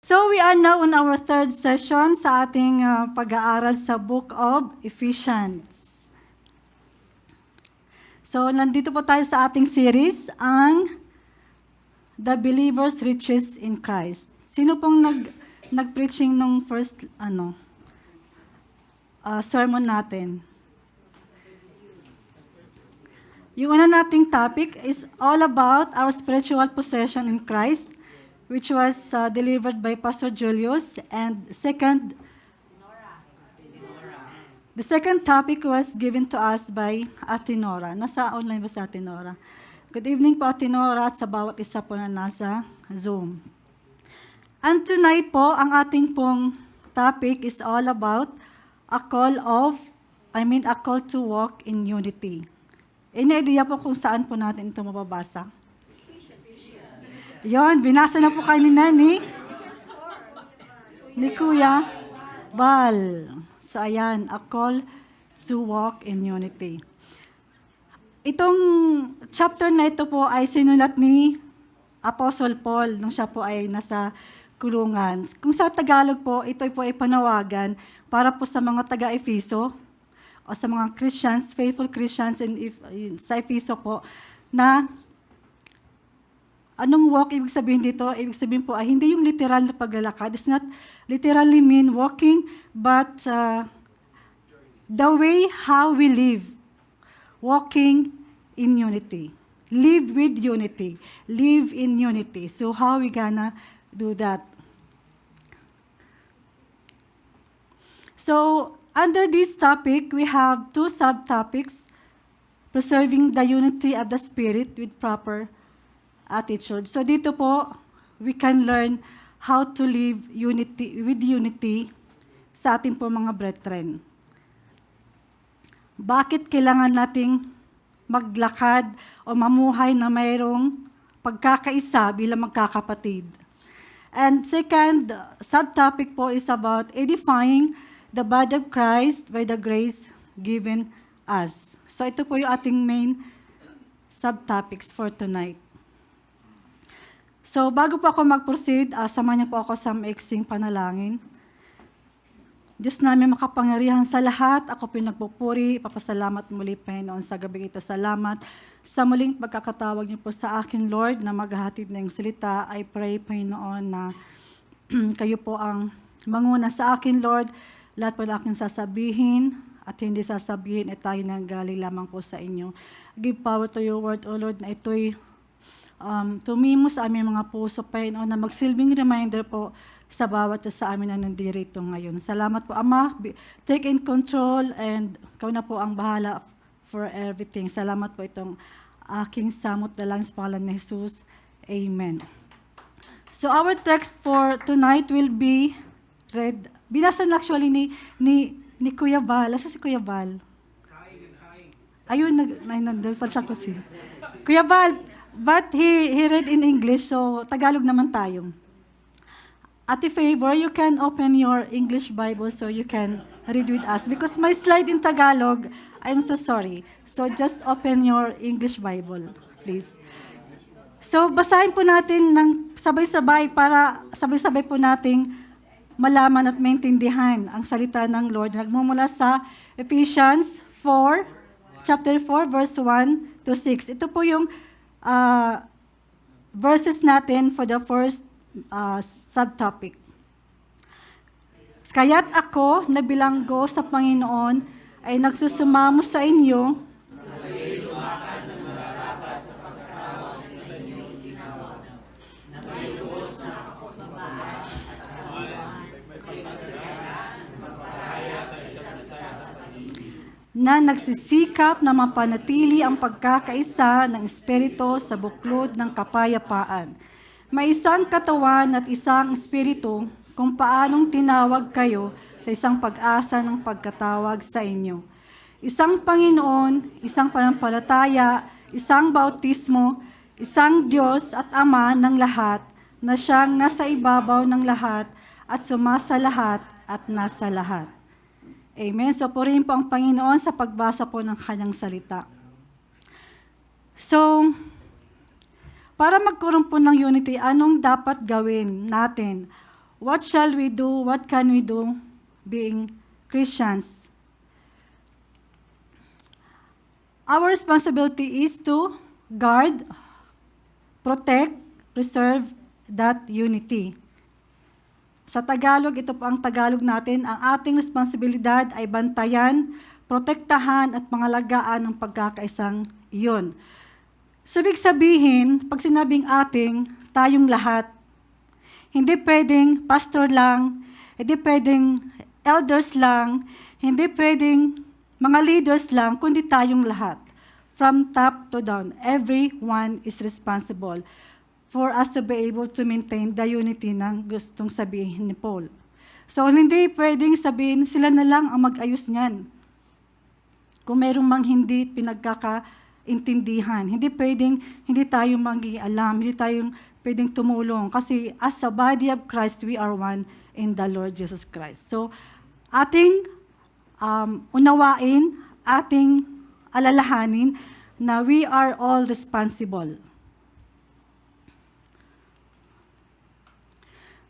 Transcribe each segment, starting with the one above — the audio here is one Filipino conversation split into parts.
So we are now on our third session sa ating pag-aaral sa Book of Ephesians. So nandito po tayo sa ating series, ang The Believer's Riches in Christ. Sino pong nag-preaching nung first sermon natin? Yung una nating topic is all about our spiritual possession in Christ, which was delivered by Pastor Julius. And the second topic was given to us by Ate Nora. Nasa online ba si Ate Nora? Good evening po, Ate Nora, at sa bawat isa po na nasa Zoom. And tonight po, ang ating pong topic is all about a call to walk in unity. Any idea po kung saan po natin ito mababasa? Yon, binasa na po kanina ni Kuya Bal. So ayan, a call to walk in unity. Itong chapter na ito po ay sinulat ni Apostle Paul nung siya po ay nasa kulungan. Kung sa Tagalog po, ito po ay panawagan para po sa mga taga-Efeso o sa mga Christians, faithful Christians sa Efeso po, na anong walk ibig sabihin dito? Ibig sabihin po ay hindi yung literal na paglalakad. It's not literally mean walking, but the way how we live. Walking in unity. Live with unity. Live in unity. So how we gonna do that? So under this topic, we have two subtopics: preserving the unity of the Spirit with proper attitude. So dito po, we can learn how to live with unity sa ating po mga brethren. Bakit kailangan nating maglakad o mamuhay na mayroong pagkakaisa bilang magkakapatid? And second subtopic po is about edifying the body of Christ by the grace given us. So ito po yung ating main subtopics for tonight. So, bago po ako mag-proceed, samahan niyo po ako sa maiksing panalangin. Diyos namin makapangyarihan sa lahat, ako pinagpupuri, papasalamat muli, Panginoon, sa gabi ito. Salamat sa muling pagkakatawag niyo po sa akin, Lord, na maghahatid ng salita. I pray, Panginoon, na kayo po ang manguna sa akin, Lord. Lahat po na aking sasabihin at hindi sasabihin, tayo nang galing lamang po sa inyo. Give power to your word, O Lord, na ito'y tumimo sa aming mga puso, Panginoon, na magsilbing reminder po sa bawat sa amin na nandirito ngayon. Salamat po, Ama. Take in control and ikaw na po ang bahala for everything. Salamat po itong aking samot na lang sa pangalan ni Jesus. Amen. So our text for tonight will be read. Binasan actually ni Kuya Bal. Asa si Kuya Bal? Ayun, nandun pa sa kusin. Kuya Bal, but he read in English, so Tagalog naman tayo. At if favor, you can open your English Bible so you can read with us. Because my slide in Tagalog, I'm so sorry. So just open your English Bible, please. So basahin po natin ng sabay-sabay para sabay-sabay po nating malaman at maintindihan ang salita ng Lord. Nagmumula sa Ephesians 4, chapter 4, verse 1 to 6. Ito po yung verses natin for the first subtopic. Kaya't ako na bilanggo sa Panginoon ay nagsusumamo sa inyo na nagsisikap na mapanatili ang pagkakaisa ng Espiritu sa buklod ng kapayapaan. May isang katawan at isang Espiritu kung paanong tinawag kayo sa isang pag-asa ng pagkatawag sa inyo. Isang Panginoon, isang panampalataya, isang bautismo, isang Diyos at Ama ng lahat, na siyang nasa ibabaw ng lahat at sumasa lahat at nasa lahat. Amen. So, purihin po ang Panginoon sa pagbasa po ng kanyang salita. So, para magkaroon po ng unity, anong dapat gawin natin? What shall we do? What can we do being Christians? Our responsibility is to guard, protect, preserve that unity. Sa Tagalog, ito po ang Tagalog natin, ang ating responsibilidad ay bantayan, protektahan at pangalagaan ng pagkakaisang iyon. So, ibig sabihin, pag sinabing ating, tayong lahat, hindi pwedeng pastor lang, hindi pwedeng elders lang, hindi pwedeng mga leaders lang, kundi tayong lahat. From top to down, everyone is responsible for us to be able to maintain the unity ng gustong sabihin ni Paul. So, hindi pwedeng sabihin, sila na lang ang mag-ayos niyan. Kung mayroong mang hindi pinagkakaintindihan, hindi pwedeng, hindi tayo mag-ialam, hindi tayo pwedeng tumulong. Kasi as a body of Christ, we are one in the Lord Jesus Christ. So, ating unawain, ating alalahanin na we are all responsible.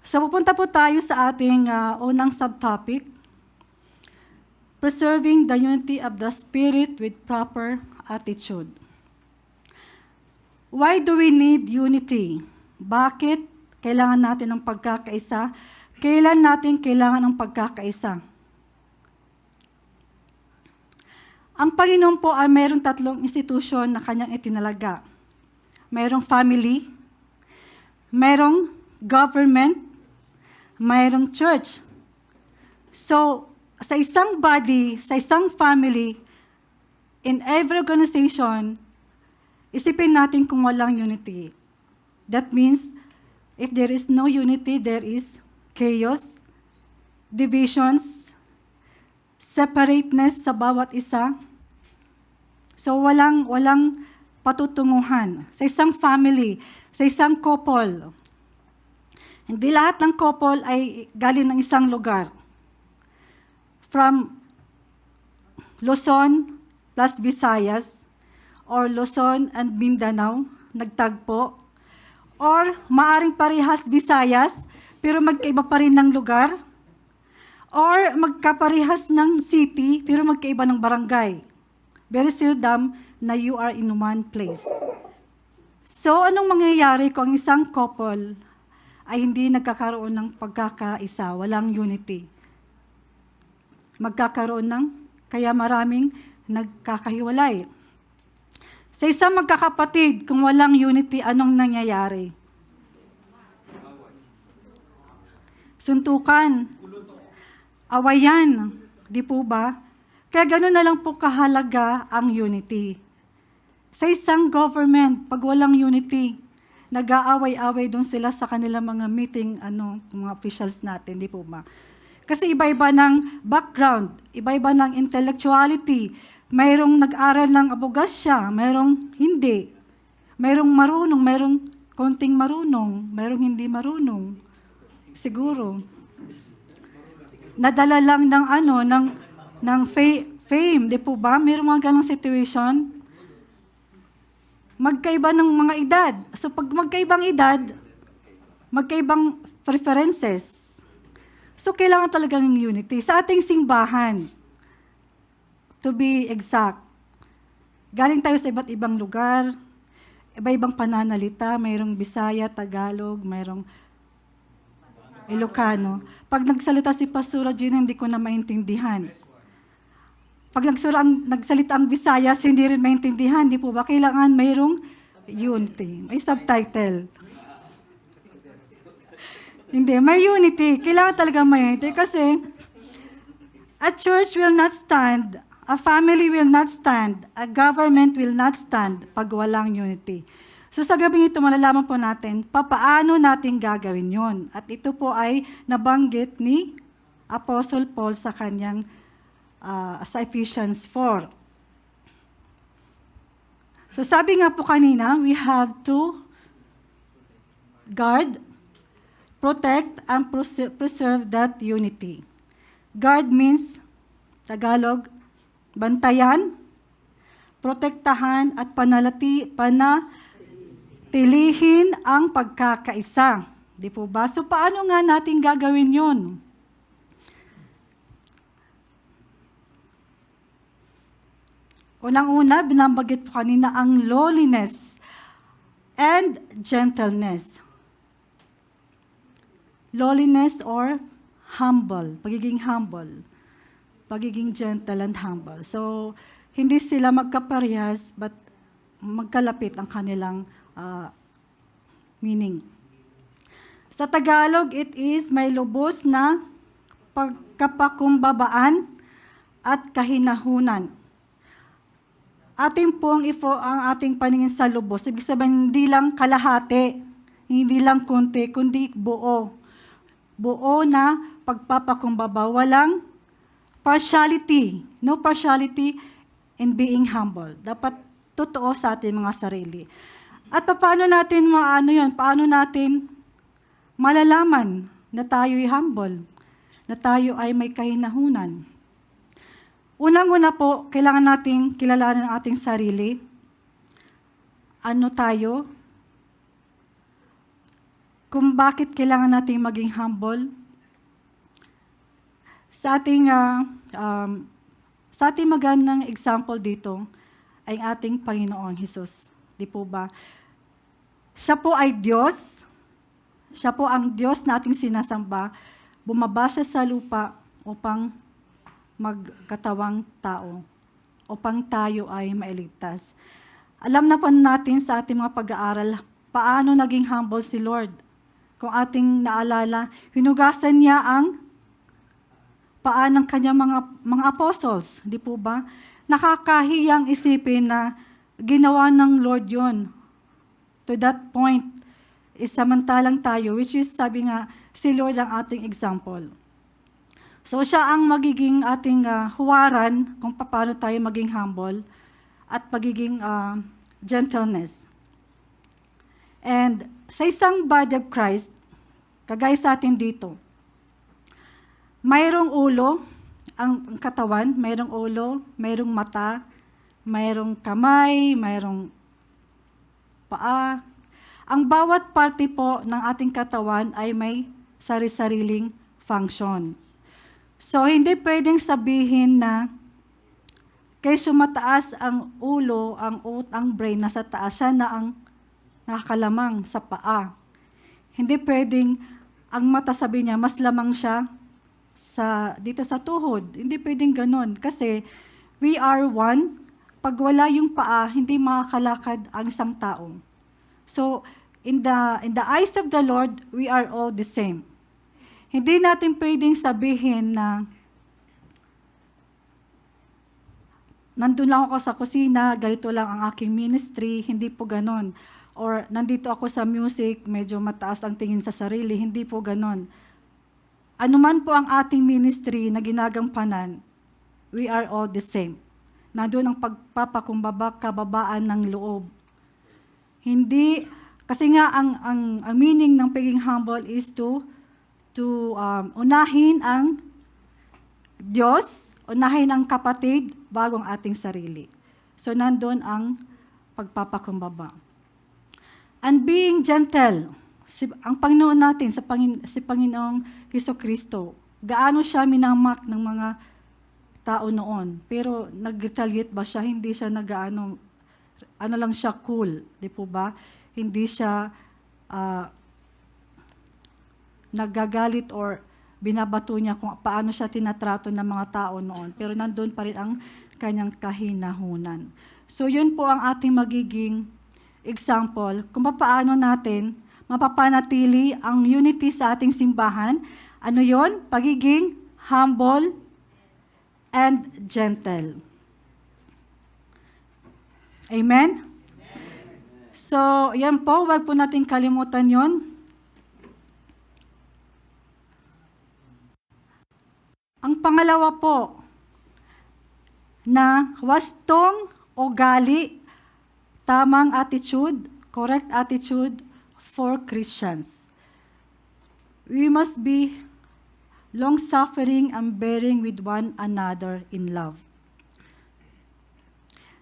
So, pupunta po tayo sa ating unang subtopic, preserving the unity of the Spirit with proper attitude. Why do we need unity? Bakit kailangan natin ng pagkakaisa? Kailan natin kailangan ng pagkakaisa? Ang Panginoon po ay mayroong 3 institusyon na kanyang itinalaga. Mayroong family, mayroong government, mayroong church. So, sa isang body, sa isang family, in every organization, isipin natin kung walang unity. That means, if there is no unity, there is chaos, divisions, separateness sa bawat isa. So, walang patutunguhan. Sa isang family, sa isang couple, hindi lahat ng couple ay galing ng isang lugar. From Luzon plus Visayas, or Luzon and Mindanao, nagtagpo. Or maaring parehas Visayas, pero magkaiba pa rin ng lugar. Or magkaparehas ng city, pero magkaiba ng barangay. Very seldom na you are in one place. So, anong mangyayari kung ang isang couple ay hindi nagkakaroon ng pagkakaisa, walang unity? Magkakaroon ng, kaya maraming nagkakahiwalay. Sa isang magkakapatid, kung walang unity, anong nangyayari? Suntukan, awayan, di po ba? Kaya gano'n na lang po kahalaga ang unity. Sa isang government, pag walang unity, nag-aaway-away doon sila sa kanilang mga meeting, mga officials natin, di po ba? Kasi iba-iba ng background, iba-iba ng intellectuality. Mayroong nag-aral ng abogasya, mayroong hindi. Mayroong marunong, mayroong konting marunong, mayroong hindi marunong. Siguro. Nadala lang ng fame, di po ba? Mayroong mga ganong situation. Magkaiba ng mga edad. So pag magkaibang edad, magkaibang preferences. So kailangan talaga ng unity. Sa ating simbahan, to be exact, galing tayo sa iba't ibang lugar, iba-ibang pananalita, mayroong Bisaya, Tagalog, mayroong Ilocano. Pag nagsalita si Pastor Regina, hindi ko na maintindihan. Pag nagsalita ang Visayas, hindi rin maintindihan, di po ba? Kailangan mayroong unity. May subtitle. Hindi, may unity. Kailangan talaga may unity kasi a church will not stand, a family will not stand, a government will not stand pag walang unity. So sa gabing ito, malalaman po natin, papaano natin gagawin yon. At ito po ay nabanggit ni Apostle Paul sa kanyang sa Ephesians 4. So sabi nga po kanina, we have to guard, protect, and preserve that unity. Guard means, Tagalog, bantayan, protektahan, at panatilihin ang pagkakaisa. Di po ba? So, paano nga natin gagawin yon? Unang-una, binabanggit po kanina ang lowliness and gentleness. Lowliness or humble, pagiging humble. Pagiging gentle and humble. So, hindi sila magkaparehas, but magkalapit ang kanilang meaning. Sa Tagalog, it is may lubos na pagkapakumbabaan at kahinahunan. Ating pong ang ating paningin sa lubos, ibig sabihin hindi lang kalahati, hindi lang konti, kundi buo. Buo na pagpapakumbaba, walang partiality, no partiality in being humble. Dapat totoo sa ating mga sarili. At paano natin paano natin malalaman na tayo'y humble, na tayo ay may kahinahunan? Unang-una po, kailangan nating kilalanin ang ating sarili. Ano tayo? Kung bakit kailangan nating maging humble? Sa ating magandang example dito ay ang ating Panginoon Hesus. Di po ba? Siya po ay Diyos. Siya po ang Diyos na ating sinasamba. Bumaba siya sa lupa upang magkatawang tao, upang tayo ay mailigtas. Alam na po natin sa ating mga pag-aaral, paano naging humble si Lord. Kung ating naalala, hinugasan niya ang paa ng kanyang mga apostles, di po ba? Nakakahiyang isipin na ginawa ng Lord yon. To that point, samantalang tayo, which is sabi nga, si Lord ang ating example. So siya ang magiging ating huwaran kung paano tayo maging humble at pagiging gentleness. And sa isang body of Christ, kagaya sa atin dito, mayroong ulo, ang katawan, mayroong ulo, mayroong mata, mayroong kamay, mayroong paa. Ang bawat parte po ng ating katawan ay may sari-sariling function. So, hindi pwedeng sabihin na kaysa mataas ang ulo, ang brain nasa taas, siya na ang nakakalamang sa paa. Hindi pwedeng ang mata sabi niya, mas lamang siya dito sa tuhod. Hindi pwedeng ganun. Kasi we are one. Pag wala yung paa, hindi makakalakad ang isang tao. So, in the eyes of the Lord, we are all the same. Hindi natin pwedeng sabihin na nandun lang ako sa kusina, ganito lang ang aking ministry, hindi po ganon. Or nandito ako sa music, medyo mataas ang tingin sa sarili, hindi po ganon. Ano man po ang ating ministry na ginagampanan, we are all the same. Nandun ang pagpapakumbaba, kababaan ng loob. Hindi, kasi nga ang meaning ng pagiging humble is to unahin ang Diyos, unahin ang kapatid bago ang ating sarili. So, nandun ang pagpapakumbaba. And being gentle, ang Panginoon natin, si Panginoong Hesukristo, gaano siya minamak ng mga tao noon. Pero nag-retaliate ba siya? Hindi siya ano lang siya cool, di po ba? Hindi siya naggagalit or binabato niya kung paano siya tinatrato ng mga tao noon. Pero nandun pa rin ang kanyang kahinahunan. So yun po ang ating magiging example kung paano natin mapapanatili ang unity sa ating simbahan. Ano yun? Pagiging humble and gentle. Amen? So, yan po. Huwag po natin kalimutan yon. Ang pangalawa po, na wastong ugali, tamang attitude, correct attitude for Christians. We must be long-suffering and bearing with one another in love.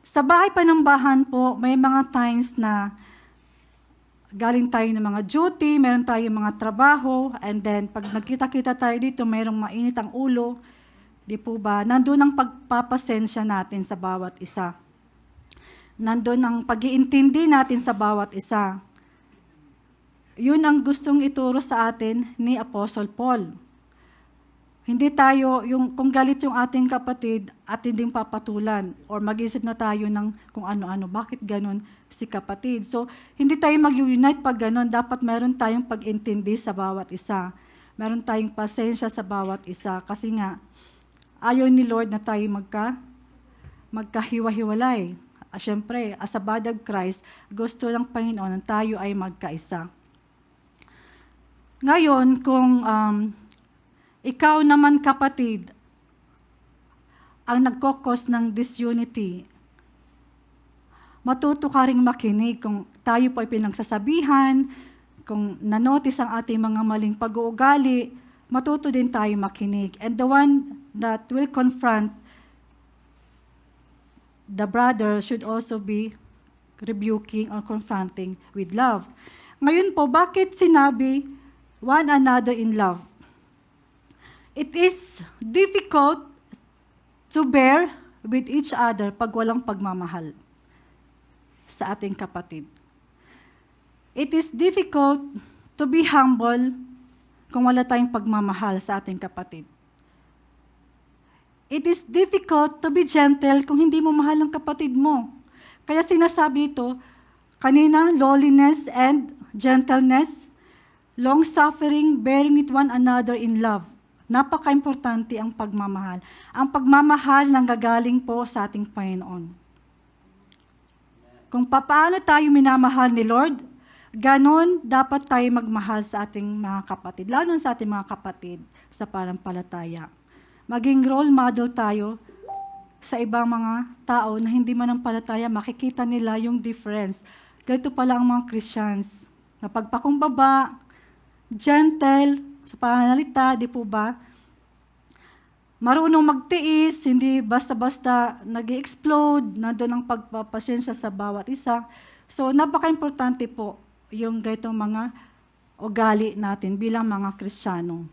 Sa bahay panambahan po, may mga times na galing tayo ng mga duty, meron tayong mga trabaho, and then pag nagkita-kita tayo dito, mayroong mainit ang ulo, di po ba? Nandun ang pagpapasensya natin sa bawat isa. Nandun ang pag-iintindi natin sa bawat isa. Yun ang gustong ituro sa atin ni Apostle Paul. Hindi tayo, kung galit yung ating kapatid at hindi papatulan or mag-isip na tayo ng kung ano-ano, bakit ganun si kapatid. So, hindi tayo mag-unite pag ganun. Dapat meron tayong pag-intindi sa bawat isa. Meron tayong pasensya sa bawat isa. Kasi nga, ayaw ni Lord na tayo magkahiwa-hiwalay. Siyempre, as a body of Christ, gusto ng Panginoon na tayo ay magkaisa. Ngayon, kung ikaw naman kapatid, ang nagkokos ng disunity, matuto ka ring makinig kung tayo po ay pinagsasabihan, kung nanotice ang ating mga maling pag-uugali, matuto din tayo makinig. And the one that will confront the brother should also be rebuking or confronting with love. Ngayon po, bakit sinabi one another in love? It is difficult to bear with each other pag walang pagmamahal sa ating kapatid. It is difficult to be humble kung wala tayong pagmamahal sa ating kapatid. It is difficult to be gentle kung hindi mo mahal ang kapatid mo. Kaya sinasabi ito, kanina, lowliness and gentleness, long-suffering, bearing with one another in love. Napaka-importante ang pagmamahal. Ang pagmamahal nanggagaling po sa ating Panginoon. Kung paano tayo minamahal ni Lord, ganon dapat tayo magmahal sa ating mga kapatid, lalo sa ating mga kapatid sa pananampalataya. Maging role model tayo sa ibang mga tao na hindi manampalataya, makikita nila yung difference. Ganito pala ang mga Christians. Mapagpakumbaba, gentle, sa pananalita, di po ba? Marunong magtiis, hindi basta-basta nag-explode, nandun ang pagpapasensya sa bawat isa. So, napaka-importante po yung ganitong mga ugali natin bilang mga Kristiyano.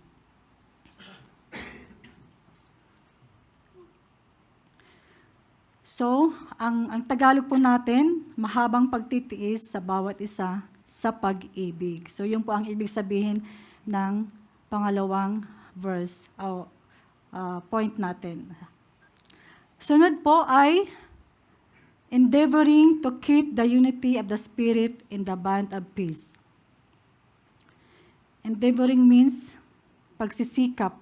So, ang Tagalog po natin, mahabang pagtitiis sa bawat isa sa pag-ibig. So, yun po ang ibig sabihin ng pangalawang verse, point natin. Sunod po ay endeavoring to keep the unity of the Spirit in the bond of peace. Endeavoring means pagsisikap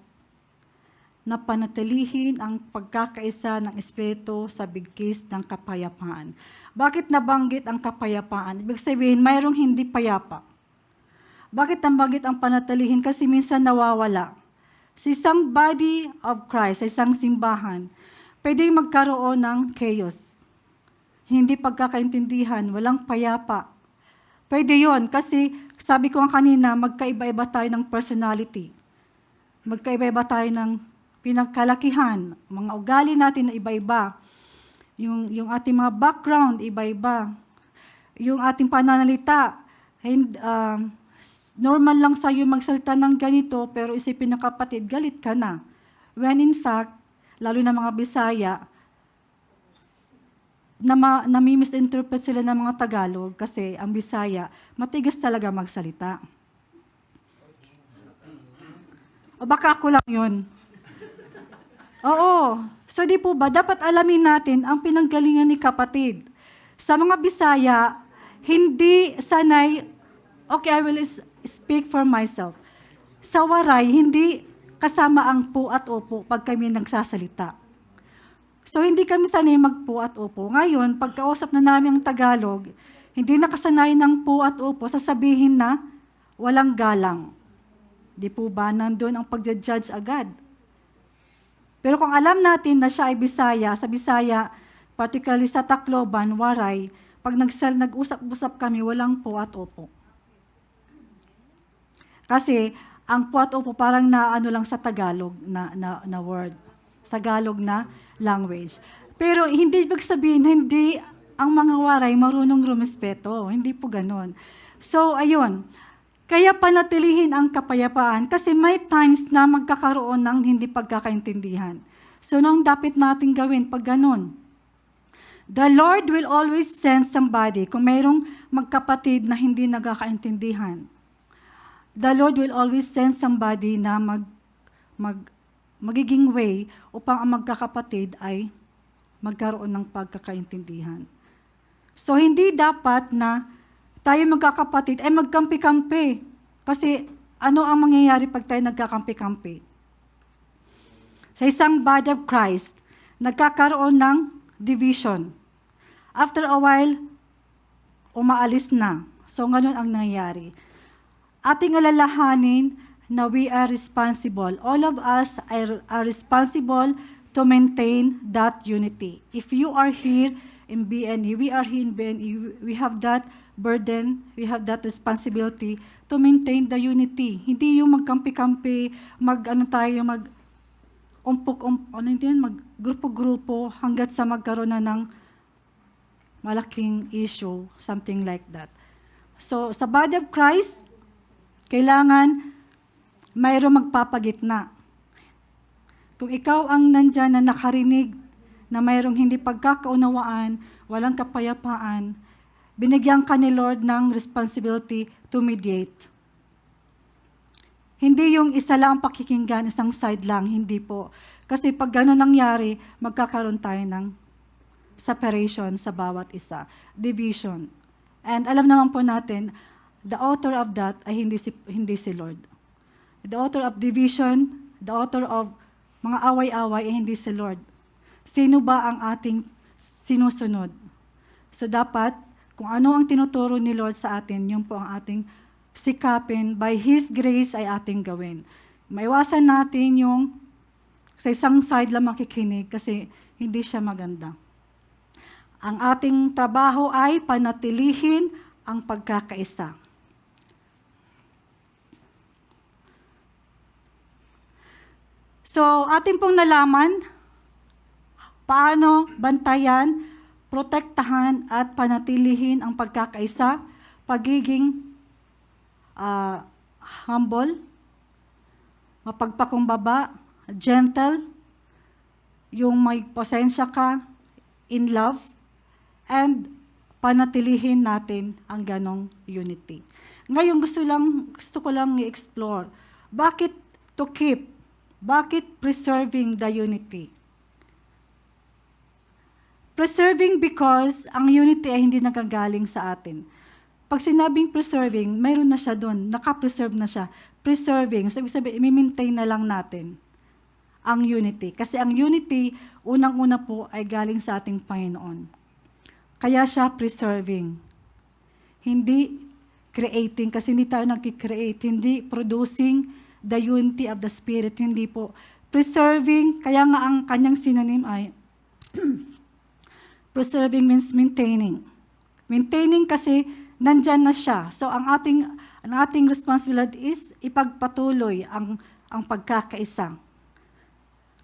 na panatilihin ang pagkakaisa ng Espiritu sa bigkis ng kapayapaan. Bakit nabanggit ang kapayapaan? Ibig sabihin, mayroong hindi payapa. Bakit nabanggit ang panatilihin? Kasi minsan nawawala. Sa isang body of Christ, sa isang simbahan, pwede magkaroon ng chaos. Hindi pagkakaintindihan, walang payapa. Pwede yon kasi sabi ko nga kanina, magkaiba-iba tayo ng personality. Magkaiba-iba tayo ng pinagkalakihan. Mga ugali natin na iba-iba. Yung ating mga background, iba-iba. Yung ating pananalita, normal lang sa'yo magsalita ng ganito, pero isipin ng kapatid, galit ka na. When in fact, lalo na mga Bisaya, nami-misinterpret sila ng mga Tagalog kasi ang Bisaya, matigas talaga magsalita. O baka ako lang yun. Oo. So di po ba, dapat alamin natin ang pinanggalingan ni kapatid. Sa mga Bisaya, hindi sanay, okay, I will speak for myself. Sa Waray, hindi kasama ang po at opo pag kami nagsasalita. So, hindi kami sanay mag-po at opo. Ngayon, pagkausap na namin ang Tagalog, hindi nakasanay ng po at opo, sasabihin na walang galang. Di po ba, nandun ang pagja-judge agad. Pero kung alam natin na siya ay Bisaya, sa Bisaya, particularly sa Tacloban, Waray, pag nag-usap-usap kami, walang po at opo. Kasi, ang po at opo parang naano lang sa Tagalog na word. Tagalog na language. Pero hindi ibig sabihin, hindi ang mga Waray marunong rumespeto. Hindi po ganun. So, ayun. Kaya panatilihin ang kapayapaan kasi may times na magkakaroon ng hindi pagkakaintindihan. So, nung dapat natin gawin pag ganun? The Lord will always send somebody. Kung mayroong magkapatid na hindi nagkakaintindihan, the Lord will always send somebody na magiging way upang ang magkakapatid ay magkaroon ng pagkakaintindihan. So, hindi dapat na tayo magkakapatid ay magkampi-kampi. Kasi ano ang mangyayari pag tayo nagkakampi-kampi? Sa isang body of Christ, nagkakaroon ng division. After a while, umaalis na. So, ganun ang nangyayari. Ating alalahanin na we are responsible. All of us are responsible to maintain that unity. If you are here in BNE, we are here in BNE, we have that burden, we have that responsibility to maintain the unity. Hindi yung magkampi-kampi, mag-grupo-grupo hanggat sa magkaroon na ng malaking issue, something like that. So, sa body of Christ, kailangan mayroong magpapagitna. Kung ikaw ang nandyan na nakarinig na mayroong hindi pagkakaunawaan, walang kapayapaan, binigyan ka ni Lord ng responsibility to mediate. Hindi yung isa lang ang pakikinggan, isang side lang, hindi po. Kasi pag gano'n nangyari, magkakaroon tayo ng separation sa bawat isa, division. And alam naman po natin, the author of that ay hindi si Lord. The author of division, the author of mga away-away ay hindi si Lord. Sino ba ang ating sinusunod? So dapat, kung ano ang tinuturo ni Lord sa atin, yun po ang ating sikapin. By His grace ay ating gawin. Maiwasan natin yung sa isang side lang makikinig kasi hindi siya maganda. Ang ating trabaho ay panatilihin ang pagkakaisa. So, ating pong nalaman paano bantayan, protektahan at panatilihin ang pagkakaisa, pagiging humble, mapagpakumbaba, gentle, yung may pasensya ka, in love, and panatilihin natin ang ganong unity. Ngayon, gusto ko lang i-explore. Bakit to keep? Bakit preserving the unity? Preserving because ang unity ay hindi nagagaling sa atin. Pag sinabing preserving, mayroon na siya doon. Naka-preserve na siya. Preserving, so ibig sabihin, i-maintain na lang natin ang unity. Kasi ang unity, unang-una po ay galing sa ating Panginoon. Kaya siya preserving. Hindi creating, kasi hindi tayo nag-create. Hindi producing the unity of the Spirit. Hindi po. Preserving, kaya nga ang kanyang synonym ay preserving means maintaining. Maintaining kasi nandyan na siya. So ang ating responsibility is ipagpatuloy ang pagkakaisa.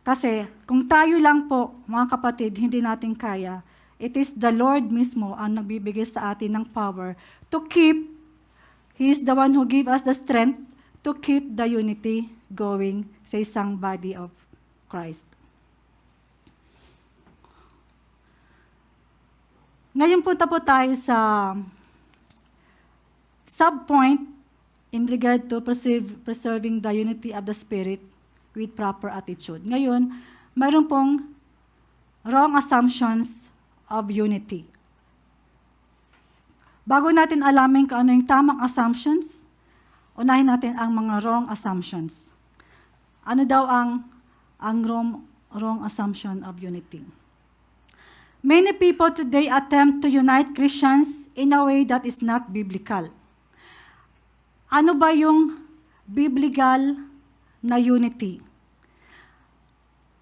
Kasi kung tayo lang po, mga kapatid, hindi natin kaya, it is the Lord mismo ang nagbibigay sa atin ng power to keep. He is the one who give us the strength to keep the unity going sa isang body of Christ. Ngayon punta po tayo sa subpoint in regard to preserving the unity of the Spirit with proper attitude. Ngayon, mayroon pong wrong assumptions of unity. Bago natin alamin kung ano yung tamang assumptions, unahin natin ang mga wrong assumptions. Ano daw ang wrong assumption of unity? Many people today attempt to unite Christians in a way that is not biblical. Ano ba yung biblical na unity?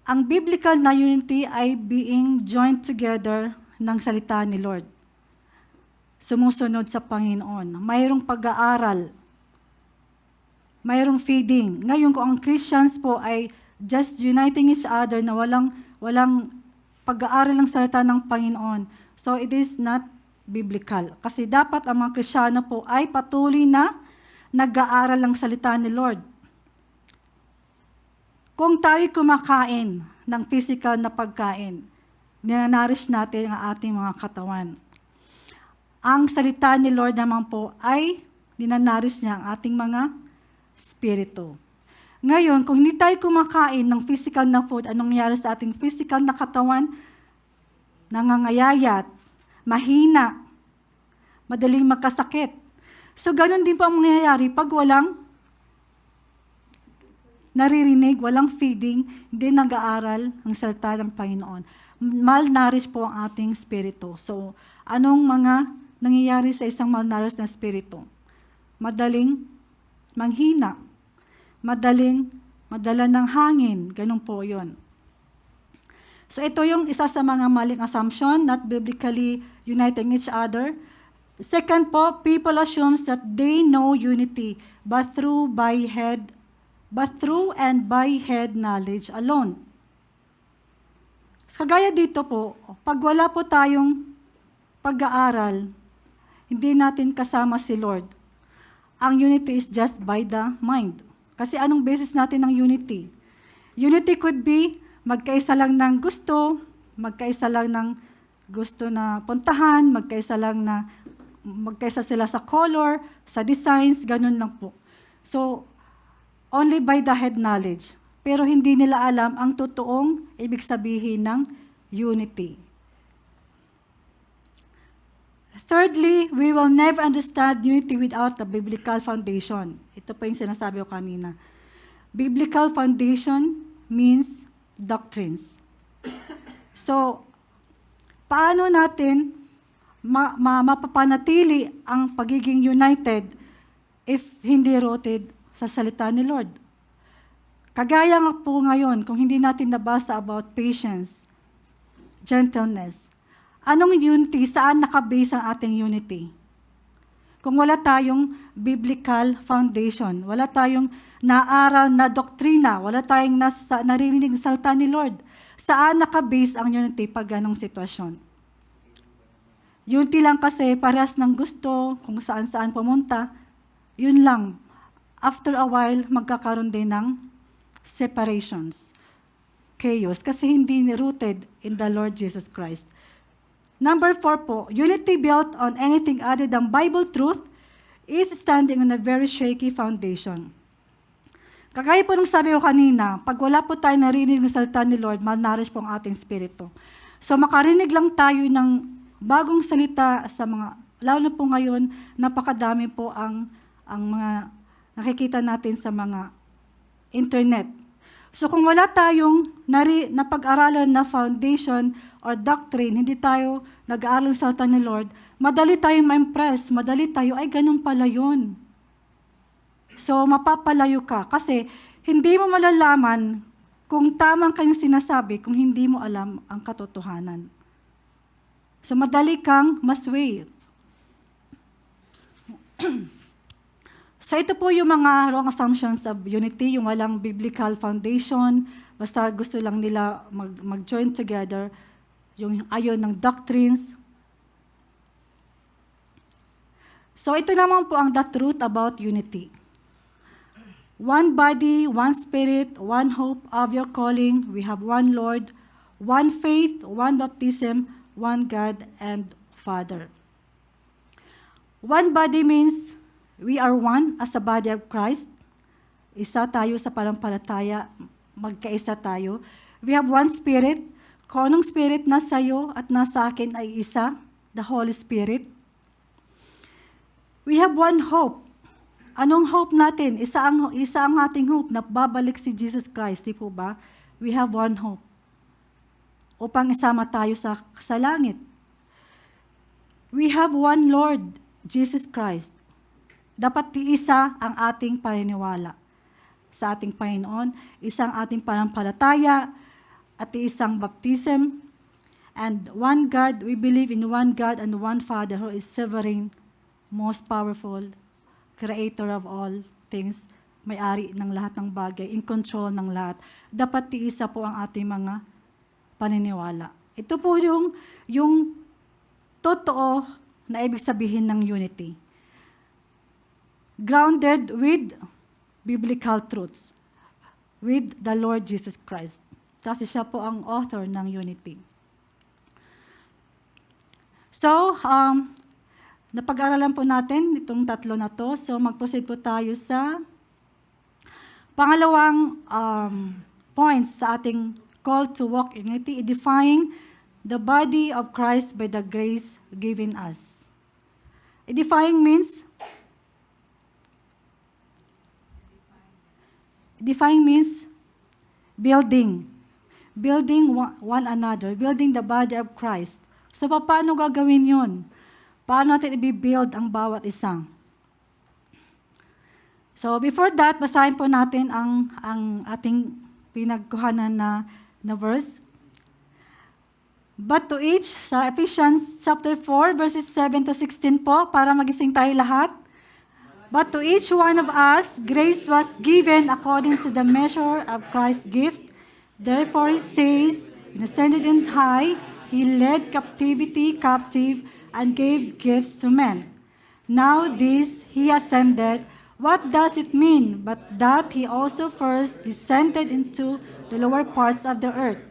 Ang biblical na unity ay being joined together ng salita ni Lord. Sumusunod sa Panginoon. Mayroong pag-aaral. Mayroong feeding. Ngayon, kung ang Christians po ay just uniting each other na walang pag-aaral ng salita ng Panginoon, so it is not biblical. Kasi dapat ang mga Kristiyano po ay patuloy na nag-aaral ng salita ni Lord. Kung tayo'y kumakain ng physical na pagkain, ninanarish natin ang ating mga katawan. Ang salita ni Lord naman po ay ninanarish niya ang ating mga spirito. Ngayon, kung hindi tayo kumakain ng physical na food, anong nangyari sa ating physical na katawan? Nangangayayat, mahina, madaling magkasakit. So, ganun din po ang mangyayari pag walang naririnig, walang feeding, hindi nag-aaral ang salita ng Panginoon. Malnourished po ang ating spirito. So, anong mga nangyayari sa isang malnourished na spirito? Madaling manghina, madaling madala ng hangin, ganun po yun. So, ito yung isa sa mga maling assumption, not biblically uniting each other. Second po, people assumes that they know unity, but through and by head knowledge alone. Kagaya dito po, pag wala po tayong pag-aaral, hindi natin kasama si Lord. Ang unity is just by the mind. Kasi anong basis natin ng unity? Unity could be magkaisa lang ng gusto, magkaisa lang ng gusto na puntahan, magkaisa sila sa color, sa designs, ganun lang po. So, only by the head knowledge. Pero hindi nila alam ang totoong ibig sabihin ng unity. Thirdly, we will never understand unity without the biblical foundation. Ito po yung sinasabi ko kanina. Biblical foundation means doctrines. So, paano natin mapapanatili ang pagiging united if hindi rooted sa salita ni Lord? Kagaya nga po ngayon, kung hindi natin nabasa about patience, gentleness, anong unity? Saan nakabase ang ating unity? Kung wala tayong biblical foundation, wala tayong naaral na doktrina, wala tayong naririnig na salita ni Lord, saan nakabase ang unity pag ganong sitwasyon? Unity lang kasi parehas ng gusto, kung saan-saan pumunta, yun lang. After a while, magkakaroon din ng separations, chaos, kasi hindi rooted in the Lord Jesus Christ. Number 4 po, unity built on anything other than Bible truth is standing on a very shaky foundation. Kagaya po ng sabi ko kanina, pag wala po tayo narinig ng salita ni Lord, malnourished po ang ating spirito. So makarinig lang tayo ng bagong salita sa mga, lalo na po ngayon, napakadami po ang mga nakikita natin sa mga internet. So kung wala tayong napag-aralan na foundation or doctrine, hindi tayo nag-aaral sa salita ni Lord, madali tayong ma-impress, madali tayo, ay ganun pala yun. So mapapalayo ka kasi hindi mo malalaman kung tamang kayong sinasabi kung hindi mo alam ang katotohanan. So madali kang masway. So ito po yung mga wrong assumptions of unity, yung walang biblical foundation, basta gusto lang nila mag-join together, yung ayon ng doctrines. So ito naman po ang the truth about unity. One body, one spirit, one hope of your calling, we have one Lord, one faith, one baptism, one God and Father. One body means we are one as a body of Christ. Isa tayo sa panampalataya, magkaisa tayo. We have one spirit. Kung anong spirit na sa'yo at nasa akin ay isa, the Holy Spirit. We have one hope. Anong hope natin? Isa ang ating hope na babalik si Jesus Christ, di po ba? We have one hope. Upang isama tayo sa langit. We have one Lord, Jesus Christ. Dapat iisa ang ating paniniwala sa ating Panginoon, isang ating panampalataya, at isang baptism. And one God, we believe in one God and one Father who is sovereign, most powerful, creator of all things, may-ari ng lahat ng bagay, in control ng lahat. Dapat iisa po ang ating mga paniniwala. Ito po yung totoo na ibig sabihin ng unity. Grounded with biblical truths, with the Lord Jesus Christ. Kasi siya po ang author ng unity. So, napag-aralan po natin itong tatlo na to. So, mag-proceed po tayo sa pangalawang points sa ating call to walk in unity, edifying the body of Christ by the grace given us. Edifying means building. Building one another, building the body of Christ. So, paano gagawin yun? Paano natin i-build ang bawat isa? So, before that, basahin po natin ang ating pinagkuhanan na verse. But to each, sa Ephesians chapter 4, verses 7 to 16 po, para magising tayo lahat. But to each one of us, grace was given according to the measure of Christ's gift. Therefore it says, when ascended on high, he led captivity captive and gave gifts to men. Now this he ascended, what does it mean but that he also first descended into the lower parts of the earth?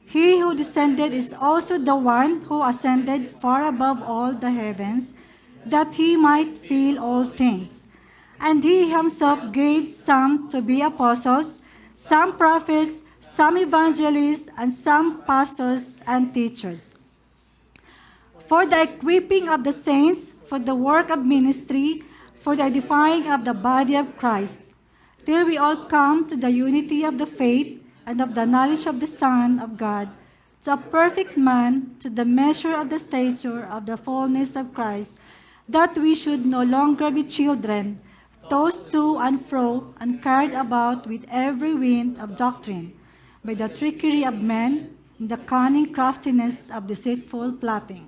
He who descended is also the one who ascended far above all the heavens, that he might fill all things. And he himself gave some to be apostles, some prophets, some evangelists, and some pastors and teachers, for the equipping of the saints, for the work of ministry, for the edifying of the body of Christ, till we all come to the unity of the faith and of the knowledge of the Son of God, to a perfect man, to the measure of the stature of the fullness of Christ, that we should no longer be children, tossed to and fro, and carried about with every wind of doctrine, by the trickery of men, and the cunning craftiness of deceitful plotting.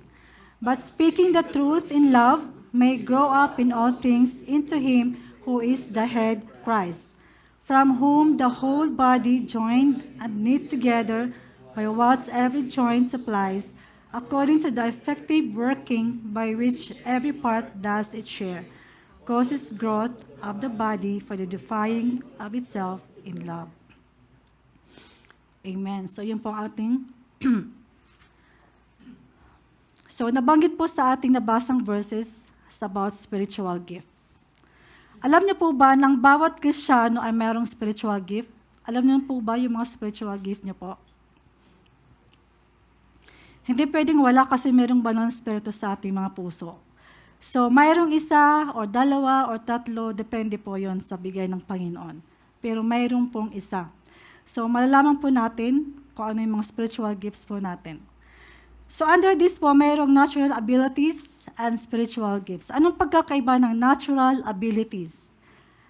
But speaking the truth in love, may grow up in all things into him who is the head, Christ, from whom the whole body, joined and knit together by what every joint supplies, according to the effective working by which every part does its share, causes growth of the body for the edifying of itself in love. Amen. So, yun po ang ating So, nabanggit po sa ating nabasang verses about spiritual gift. Alam niyo po ba, nang bawat Kristiyano ay mayroong spiritual gift? Alam niyo po ba yung mga spiritual gift niyo po? Hindi pwedeng wala kasi mayroong banal na spirito sa ating mga puso. So, mayroong isa, or dalawa, or tatlo, depende po yon sa bigay ng Panginoon. Pero mayroong pong isa. So, malalaman po natin kung ano yung mga spiritual gifts po natin. So, under this po, mayroong natural abilities and spiritual gifts. Anong pagkakaiba ng natural abilities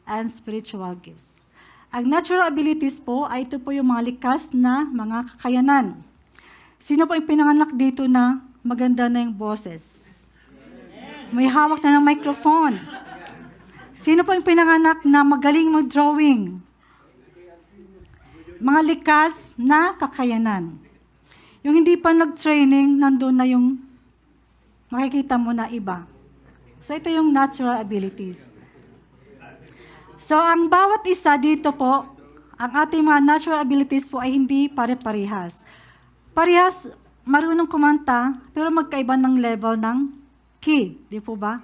and spiritual gifts? Ang natural abilities po ay ito po yung mga likas na mga kakayanan. Sino po yung pinanganak dito na maganda na yung boses? May hawak na ng microphone. Sino po yung pinanganak na magaling mag-drawing? Mga likas na kakayanan. Yung hindi pa nag-training, nandun na yung makikita mo na iba. So, ito yung natural abilities. So, ang bawat isa dito po, ang ating mga natural abilities po ay hindi pare-parehas. Parehas, marunong kumanta, pero magkaiba ng level ng key. Di po ba?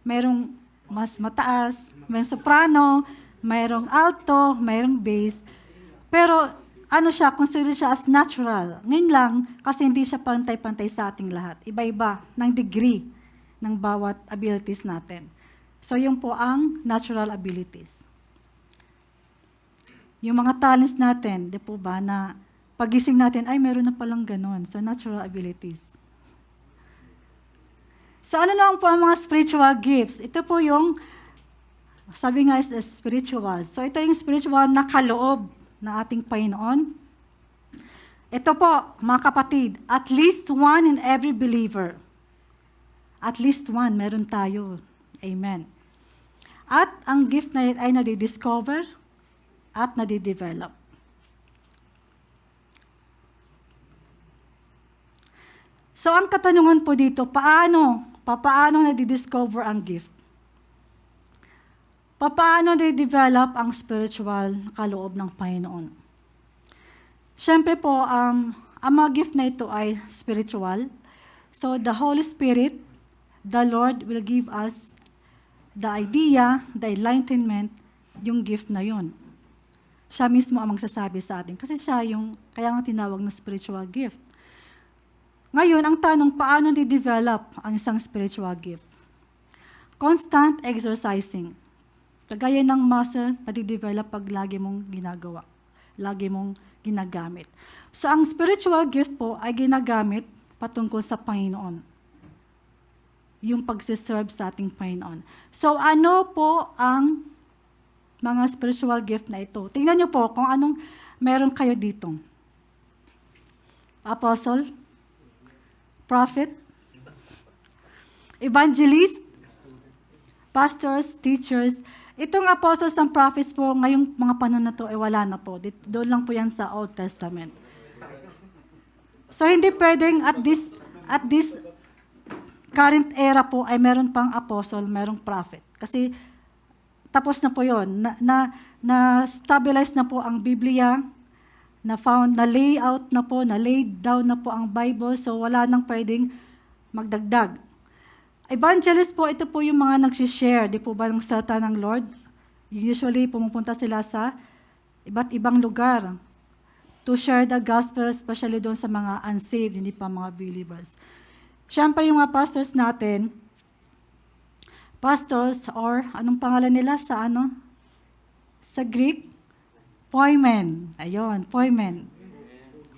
Mayroong mas mataas, mayroong soprano, mayroong alto, mayroong bass. Pero ano siya, consider siya as natural. Ngayon lang, kasi hindi siya pantay-pantay sa ating lahat. Iba-iba ng degree ng bawat abilities natin. So, yun po ang natural abilities. Yung mga talents natin, di po ba, na pagising natin, ay, meron na palang ganon. So, natural abilities. So, ano naman po ang mga spiritual gifts? Ito po yung, sabi nga is spiritual. So, ito yung spiritual na kaloob na ating Panginoon. Ito po, mga kapatid, at least one in every believer. At least one, meron tayo. Amen. At ang gift na yun ay nadi-discover at nadi-develop. So, ang katanungan po dito, paano papaano na-discover ang gift? Papaano na-develop ang spiritual kaloob ng Panginoon? Siyempre po, ang mga gift na ito ay spiritual. So, the Holy Spirit, the Lord will give us the idea, the enlightenment, yung gift na yun. Siya mismo ang magsasabi sa atin. Kasi siya yung, kaya nga tinawag na spiritual gift. Ngayon, ang tanong, paano di-develop ang isang spiritual gift? Constant exercising. Kagaya ng muscle na di-develop pag lagi mong ginagawa. Lagi mong ginagamit. So, ang spiritual gift po ay ginagamit patungkol sa Panginoon. Yung pagsiserve sa ating Panginoon. So, ano po ang mga spiritual gift na ito? Tingnan niyo po kung anong meron kayo dito. Apostle, prophet, evangelist, pastors, teachers. Itong apostles and prophets po, ngayong mga panahon na to, wala na po. Doon lang po yan sa Old Testament. So, hindi pwedeng at this current era po ay meron pang apostle, merong prophet. Kasi tapos na po yun. Na-stabilize na po ang Biblia, na layout na po, na laid down na po ang Bible, so wala nang pwedeng magdagdag. Evangelist po, ito po yung mga nag-share, di po ba ng salita ng Lord? Usually, pumupunta sila sa iba't ibang lugar to share the gospel, especially doon sa mga unsaved, hindi pa mga believers. Siyempre, yung mga pastors natin, pastors, or anong pangalan nila sa Sa Greek? Poimen. Ayun, poimen.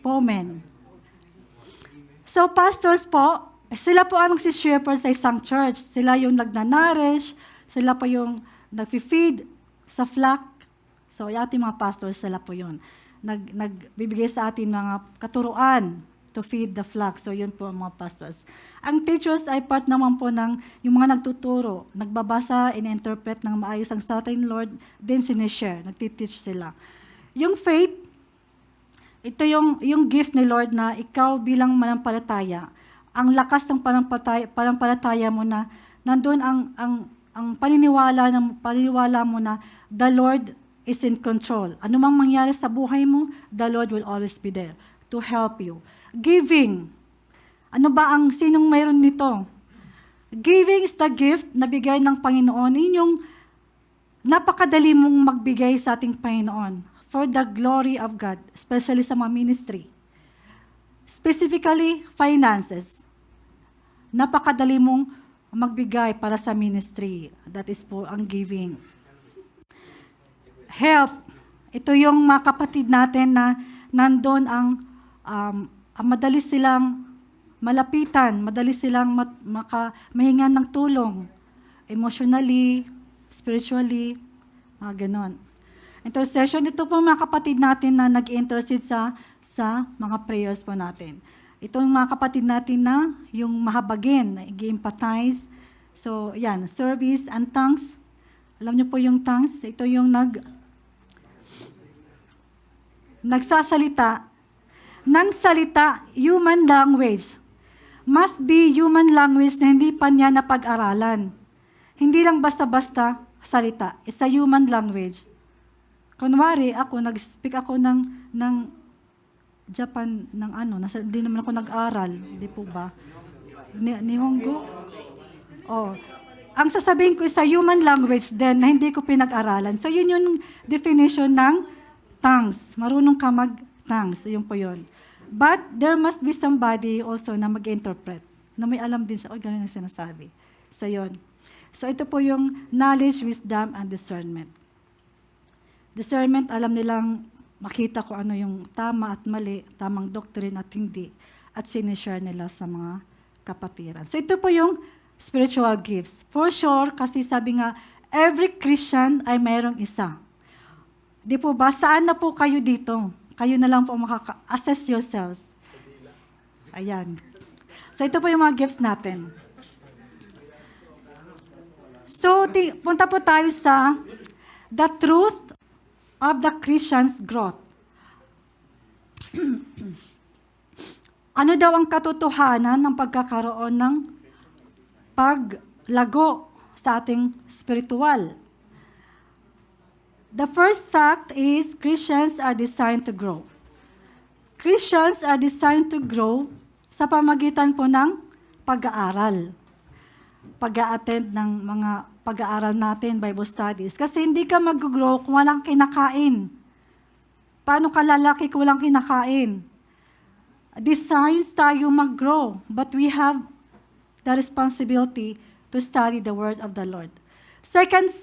Pomen. So, pastors po, sila po ang nagsishepherd sa isang church. Sila yung nagnanarish, sila po yung nag-feed sa flock. So, yung ating mga pastors, sila po yun. Nagbibigay sa atin mga katuruan to feed the flock. So, yun po ang mga pastors. Ang teachers ay part naman po ng yung mga nagtuturo, nagbabasa, in-interpret ng maayos ang salita ng Lord, then sinishare, nagtiteach sila. Yung faith, ito yung gift ni Lord na ikaw bilang manampalataya, ang lakas ng panampalataya mo na nandun ang paniniwala mo na the Lord is in control. Ano mang mangyari sa buhay mo, the Lord will always be there to help you. Giving. Ano ba sinong mayroon nito? Giving is the gift na bigay ng Panginoon. Yun yung napakadali mong magbigay sa ating Panginoon for the glory of God, especially sa mga ministry. Specifically, finances. Napakadali mong magbigay para sa ministry. That is po ang giving. Help. Ito yung mga kapatid natin na nandun ang madali silang malapitan, madali silang mahingan ng tulong. Emotionally, spiritually, ganon. Intercession, ito po mga kapatid natin na nag-intercede sa mga prayers po natin. Ito yung mga kapatid natin na yung mahabagin, nag-empathize. So, yan, service and tongues. Alam niyo po yung tongues, ito yung nagsasalita ng salita, human language. Must be human language na hindi pa niya napag-aralan. Hindi lang basta-basta salita. It's a human language. Kunwari, nag-speak ako ng Japan, hindi naman ako nag-aral. Hindi po ba? Nihongo? Oh. Ang sasabihin ko is a human language din na hindi ko pinag-aralan. So, yun yung definition ng tongues. Marunong ka mag-tongues. Yun po yun. But there must be somebody also na mag-interpret, na may alam din siya, ganun ang sinasabi. So, yun. So, ito po yung knowledge, wisdom, and discernment. Discernment, alam nilang makita ko ano yung tama at mali, tamang doctrine at hindi, at sinishare nila sa mga kapatiran. So, ito po yung spiritual gifts. For sure, kasi sabi nga, every Christian ay mayroong isa. Di po ba? Saan na po kayo dito? Kayo na lang po assess yourselves. Ayan. So, ito po yung mga gifts natin. So, punta po tayo sa the truth of the Christian's growth. Ano daw ang katotohanan ng pagkakaroon ng paglago sa ating spiritual. The first fact is Christians are designed to grow. Christians are designed to grow sa pamagitan po ng pag-aaral. Pag-a-attend ng mga pag-aaral natin, Bible studies. Kasi hindi ka mag-grow kung walang kinakain. Paano ka lalaki kung walang kinakain? Designs tayo mag-grow, but we have the responsibility to study the Word of the Lord. Second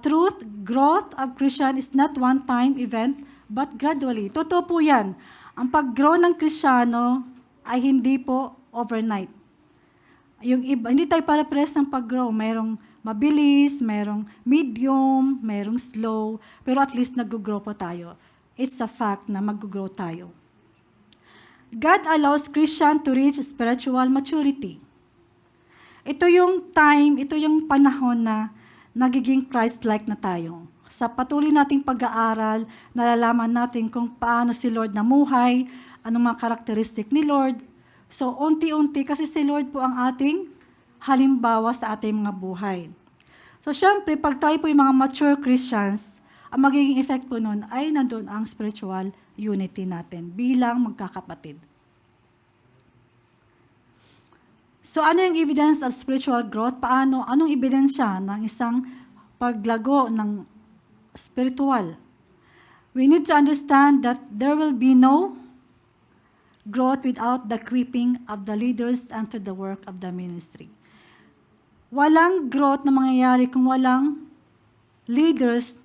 truth, growth of Christian is not one-time event, but gradually. Totoo po yan. Ang pag-grow ng Kristiyano ay hindi po overnight. Yung iba, hindi tayo para-pares ng pag-grow. Merong mabilis, merong medium, merong slow, pero at least nag-grow po tayo. It's a fact na mag-grow tayo. God allows Christian to reach spiritual maturity. Ito yung time, ito yung panahon na nagiging Christ-like na tayo. Sa patuloy nating pag-aaral, nalalaman natin kung paano si Lord namuhay, anong mga karakteristik ni Lord. So, unti-unti, kasi si Lord po ang ating halimbawa sa ating mga buhay. So, syempre, pag tayo po yung mga mature Christians, ang magiging effect po nun ay nandun ang spiritual unity natin bilang magkakapatid. So, ano yung evidence of spiritual growth? Anong ebidensya ng isang paglago ng spiritual? We need to understand that there will be no growth without the equipping of the leaders unto the work of the ministry. Walang growth na mangyayari kung walang leaders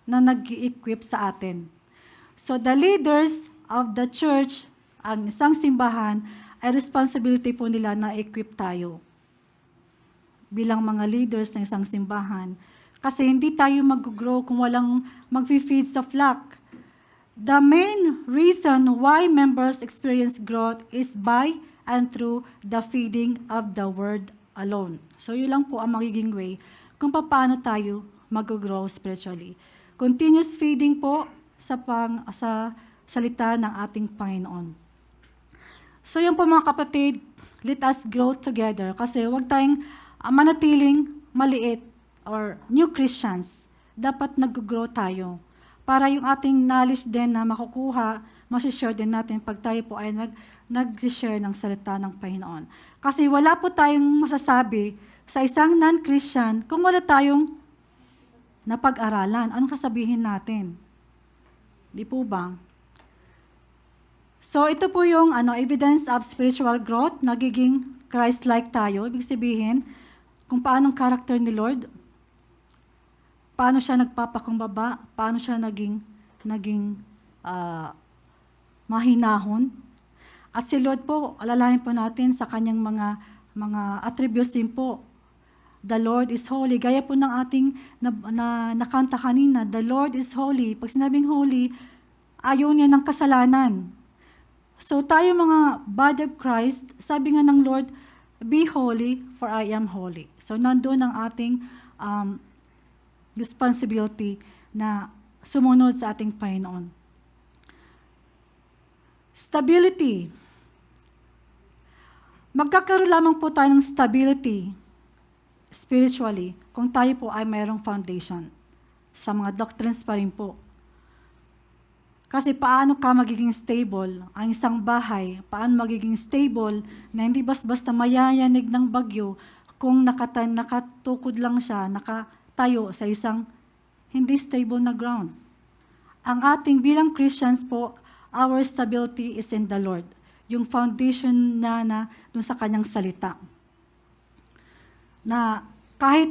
na nag-equip sa atin. So the leaders of the church, ang isang simbahan, ay responsibility po nila na equip tayo bilang mga leaders ng isang simbahan. Kasi hindi tayo mag-grow kung walang mag-feed sa flock. The main reason why members experience growth is by and through the feeding of the Word alone. So yun lang po ang magiging way kung paano tayo mag-grow spiritually. Continuous feeding po sa salita ng ating Panginoon. So yun po mga kapatid, let us grow together kasi huwag tayong manatiling maliit or new Christians. Dapat nag-grow tayo para yung ating knowledge din na makukuha, masishare din natin pag tayo po ay nag-share ng salita ng Panginoon. Kasi wala po tayong masasabi sa isang non-Christian kung wala tayong napag-aralan. Anong sasabihin natin? Di po ba? So ito po yung evidence of spiritual growth, nagiging Christ-like tayo. Ibig sabihin, kung paanong character ni Lord, paano siya nagpapakumbaba, paano siya naging mahinahon. At si Lord po, alalahin po natin sa kanyang mga attributes din po. The Lord is holy. Gaya po ng ating nakanta kanina, the Lord is holy. Pag sinabing holy, ayaw niya ng kasalanan. So tayo mga body of Christ, sabi nga ng Lord, be holy for I am holy. So nandun ang ating responsibility na sumunod sa ating Panginoon. Stability. Magkakaroon lamang po tayo ng stability spiritually kung tayo po ay mayroong foundation. Sa mga doctrines pa rin po. Kasi paano ka magiging stable? Ang isang bahay, paano magiging stable na hindi basta mayayanig ng bagyo kung nakatukod lang siya, nakatayo sa isang hindi stable na ground. Ang ating bilang Christians po, our stability is in the Lord. Yung foundation na dun sa kanyang salita. Na kahit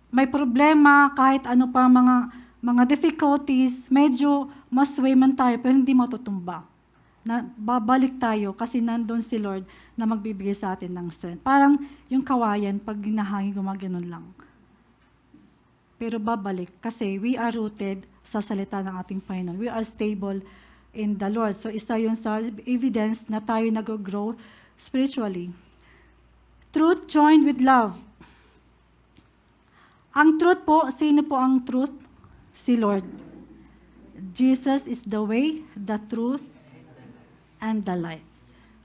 may problema, kahit ano pa mga difficulties, medyo masway man tayo, pero hindi matutumba. Na babalik tayo kasi nandun si Lord na magbibigay sa atin ng strength. Parang yung kawayan, pag ginahangin, gumaganon lang. Pero babalik kasi we are rooted sa salita ng ating Panginoon. We are stable in the Lord. So isa yun sa evidence na tayo nag-grow spiritually. Truth joined with love. Ang truth po, sino po ang truth? Si Lord. Jesus is the way, the truth, and the life.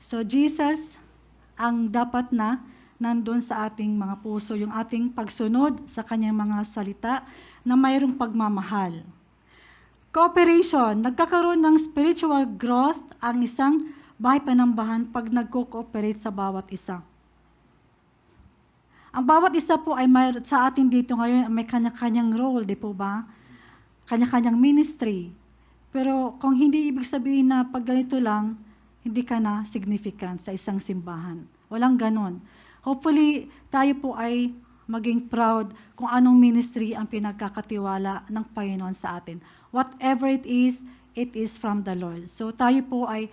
So Jesus ang dapat na nandun sa ating mga puso, yung ating pagsunod sa kanyang mga salita na mayroong pagmamahal. Cooperation, nagkakaroon ng spiritual growth ang isang bahay panambahan pag nagko-cooperate sa bawat isa. Ang bawat isa po ay sa atin dito ngayon may kanya-kanyang role, di po ba? Kanya-kanyang ministry. Pero kung hindi ibig sabihin na pag ganito lang, hindi ka na significant sa isang simbahan. Walang ganon. Hopefully, tayo po ay maging proud kung anong ministry ang pinagkakatiwala ng Panginoon sa atin. Whatever it is from the Lord. So tayo po ay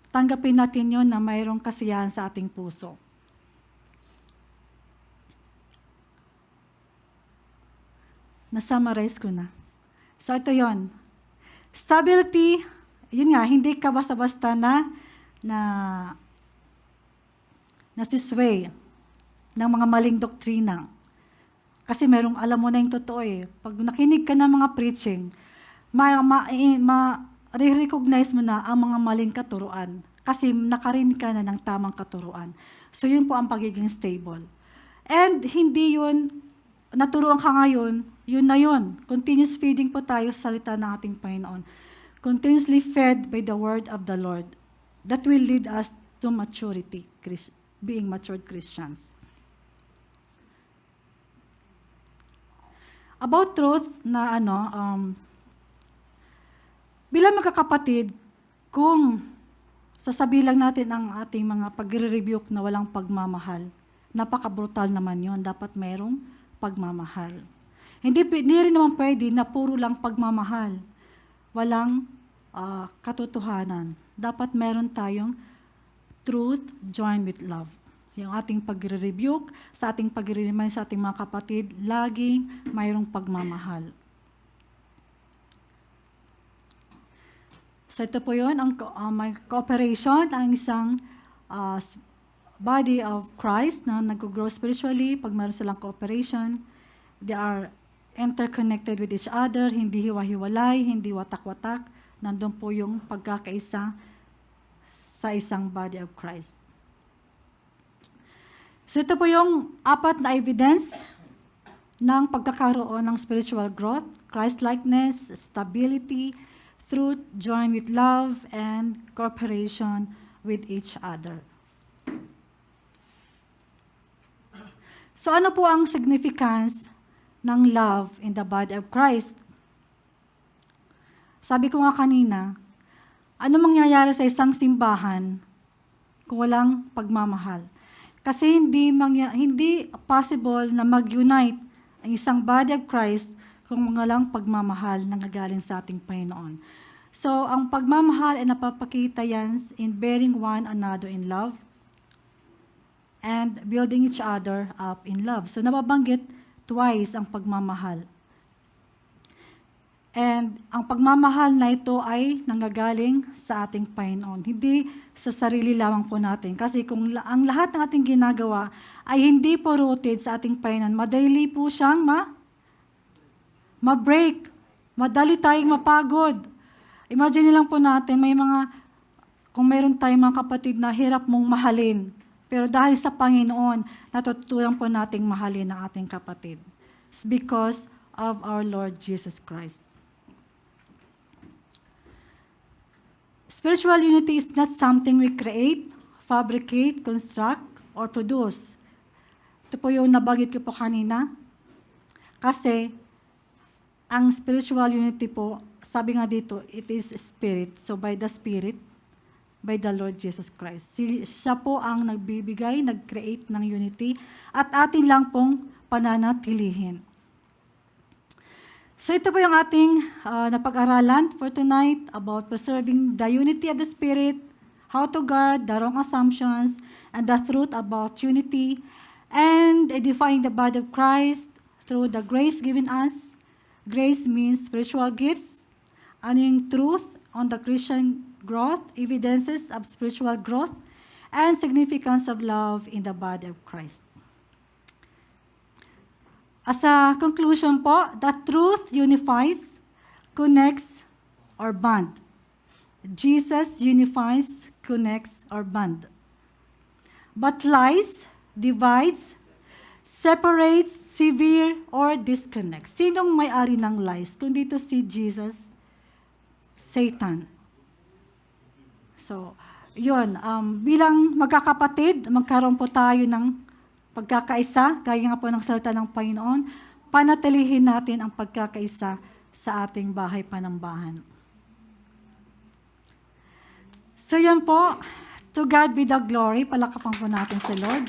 tanggapin natin yon na mayroong kasiyahan sa ating puso. Na-summarize ko na. So ito yon. Stability, yun nga, hindi ka basta-basta na nasisway ng mga maling doktrina. Kasi merong alam mo na yung totoo eh. Pag nakinig ka ng mga preaching, ma-recognize mo na ang mga maling katuruan. Kasi nakarinig ka na ng tamang katuruan. So yun po ang pagiging stable. And hindi yun, naturuan ka ngayon, yun na yun. Continuous feeding po tayo sa salita ng ating Panginoon. Continuously fed by the word of the Lord. That will lead us to maturity, being matured Christians. About truth na bilang magkakapatid, kung sasabihin lang natin ang ating mga pagre-rebuke na walang pagmamahal, napaka-brutal naman yon. Dapat mayroong pagmamahal. Hindi rin naman pwede na puro lang pagmamahal. Walang katotohanan. Dapat meron tayong truth joined with love. Yung ating pagre-rebuke, sa ating pagre-remind sa ating mga kapatid, laging mayroong pagmamahal. So ito po yun, ang cooperation, ang isang body of Christ na nag-grow spiritually. Pag meron silang cooperation, they are interconnected with each other, hindi hiwa-hiwalay, hindi watak-watak. Nandun po yung pagkakaisa sa isang body of Christ. So ito po yung 4 na evidence ng pagkakaroon ng spiritual growth: Christ-likeness, stability, truth joined with love, and cooperation with each other. So ano po ang significance ng love in the body of Christ? Sabi ko nga kanina, ano mangyayari sa isang simbahan kung walang pagmamahal? Kasi hindi possible na mag-unite ang isang body of Christ kung walang pagmamahal na nanggaling sa ating Panginoon. So, ang pagmamahal ay napapakita yan in bearing one another in love and building each other up in love. So, nababanggit twice ang pagmamahal. And ang pagmamahal na ito ay nanggagaling sa ating Panginoon. Hindi sa sarili lamang po natin. Kasi kung ang lahat ng ating ginagawa ay hindi po rooted sa ating Panginoon, madali po siyang ma-break. Madali tayong mapagod. Imagine lang po natin, kung mayroon tayong mga kapatid na hirap mong mahalin, pero dahil sa Panginoon, natutunan po nating mahalin ang ating kapatid. It's because of our Lord Jesus Christ. Spiritual unity is not something we create, fabricate, construct, or produce. Ito po yung nabanggit ko po kanina. Kasi, ang spiritual unity po, sabi nga dito, it is spirit. So by the Spirit, by the Lord Jesus Christ. Siya po ang nagbibigay, nag-create ng unity, at atin lang pong pananatilihin. So ito po yung ating napag-aralan for tonight about preserving the unity of the Spirit, how to guard the wrong assumptions, and the truth about unity, and edifying the body of Christ through the grace given us. Grace means spiritual gifts, ano yung truth on the Christian growth, evidences of spiritual growth, and significance of love in the body of Christ. As a conclusion po, the truth unifies, connects, or bond. Jesus unifies, connects, or bond. But lies divides, separates, severe, or disconnects. Sinong may-ari ng lies? Kung dito si Jesus, Satan. So, yun. Bilang magkakapatid, magkaroon po tayo ng pagkakaisa, gaya nga po ng salita ng Panginoon, panatilihin natin ang pagkakaisa sa ating bahay panambahan. So, yun po. To God be the glory. Palakpakan po natin sa Lord.